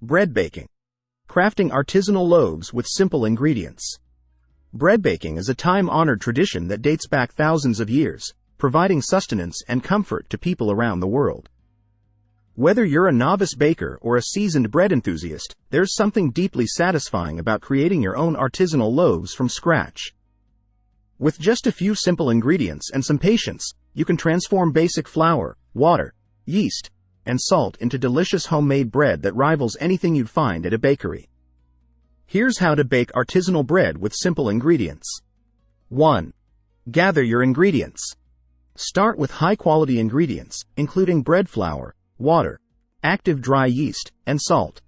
Bread baking. Crafting artisanal loaves with simple ingredients. Bread baking is a time-honored tradition that dates back thousands of years, providing sustenance and comfort to people around the world. Whether you're a novice baker or a seasoned bread enthusiast, there's something deeply satisfying about creating your own artisanal loaves from scratch. With just a few simple ingredients and some patience, you can transform basic flour, water, yeast, and salt into delicious homemade bread that rivals anything you'd find at a bakery. Here's how to bake artisanal bread with simple ingredients. 1. Gather your ingredients. Start with high-quality ingredients, including bread flour, water, active dry yeast, and salt.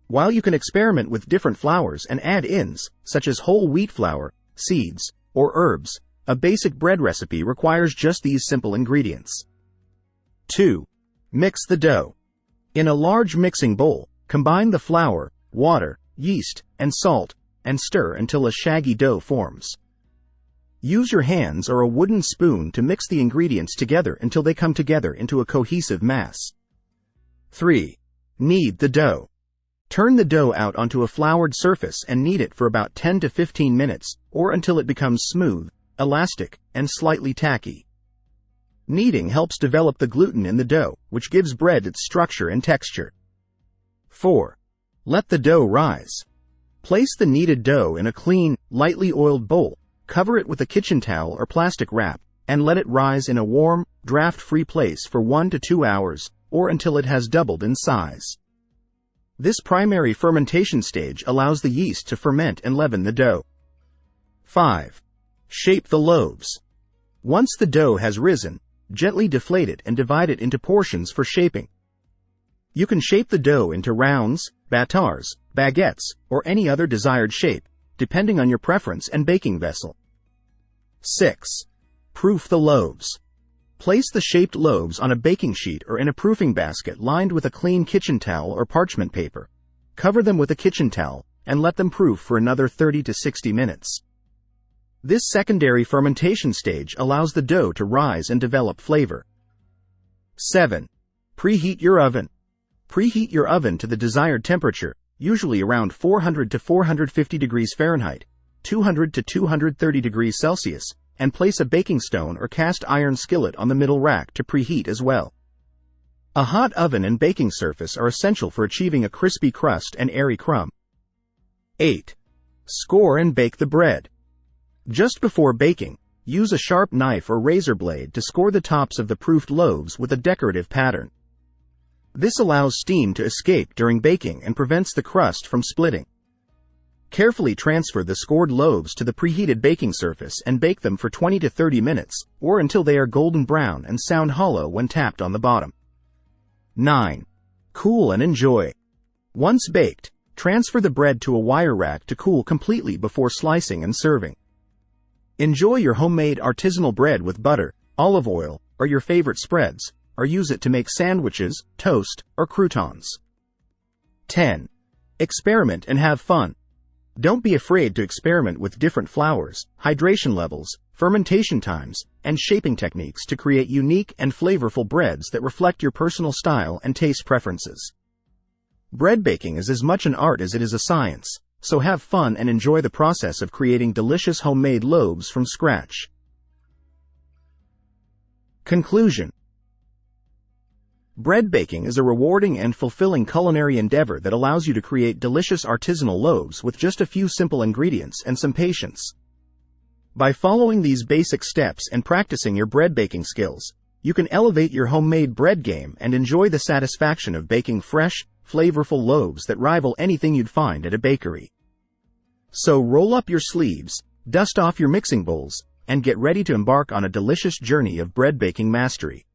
While you can experiment with different flours and add-ins, such as whole wheat flour, seeds, or herbs, a basic bread recipe requires just these simple ingredients. 2. Mix the dough. In a large mixing bowl, combine the flour, water, yeast, and salt, and stir until a shaggy dough forms. Use your hands or a wooden spoon to mix the ingredients together until they come together into a cohesive mass. 3. Knead the dough. Turn the dough out onto a floured surface and knead it for about 10 to 15 minutes, or until it becomes smooth, elastic, and slightly tacky. Kneading helps develop the gluten in the dough, which gives bread its structure and texture. 4. Let the dough rise. Place the kneaded dough in a clean, lightly oiled bowl, cover it with a kitchen towel or plastic wrap, and let it rise in a warm, draft-free place for 1 to 2 hours, or until it has doubled in size. This primary fermentation stage allows the yeast to ferment and leaven the dough. 5. Shape the loaves. Once the dough has risen, gently deflate it and divide it into portions for shaping. You can shape the dough into rounds, batars, baguettes, or any other desired shape, depending on your preference and baking vessel. 6. Proof the loaves. Place the shaped loaves on a baking sheet or in a proofing basket lined with a clean kitchen towel or parchment paper. Cover them with a kitchen towel, and let them proof for another 30 to 60 minutes. This secondary fermentation stage allows the dough to rise and develop flavor. 7. Preheat your oven. Preheat your oven to the desired temperature, usually around 400 to 450 degrees Fahrenheit, 200 to 230 degrees Celsius, and place a baking stone or cast iron skillet on the middle rack to preheat as well. A hot oven and baking surface are essential for achieving a crispy crust and airy crumb. 8. Score and bake the bread. Just before baking, use a sharp knife or razor blade to score the tops of the proofed loaves with a decorative pattern. This allows steam to escape during baking and prevents the crust from splitting. Carefully transfer the scored loaves to the preheated baking surface and bake them for 20 to 30 minutes, or until they are golden brown and sound hollow when tapped on the bottom. 9. Cool and enjoy. Once baked, transfer the bread to a wire rack to cool completely before slicing and serving. Enjoy your homemade artisanal bread with butter, olive oil, or your favorite spreads, or use it to make sandwiches, toast, or croutons. 10. Experiment and have fun. Don't be afraid to experiment with different flours, hydration levels, fermentation times, and shaping techniques to create unique and flavorful breads that reflect your personal style and taste preferences. Bread baking is as much an art as it is a science, so have fun and enjoy the process of creating delicious homemade loaves from scratch. Conclusion. Bread baking is a rewarding and fulfilling culinary endeavor that allows you to create delicious artisanal loaves with just a few simple ingredients and some patience. By following these basic steps and practicing your bread baking skills, you can elevate your homemade bread game and enjoy the satisfaction of baking fresh, flavorful loaves that rival anything you'd find at a bakery. So roll up your sleeves, dust off your mixing bowls, and get ready to embark on a delicious journey of bread baking mastery.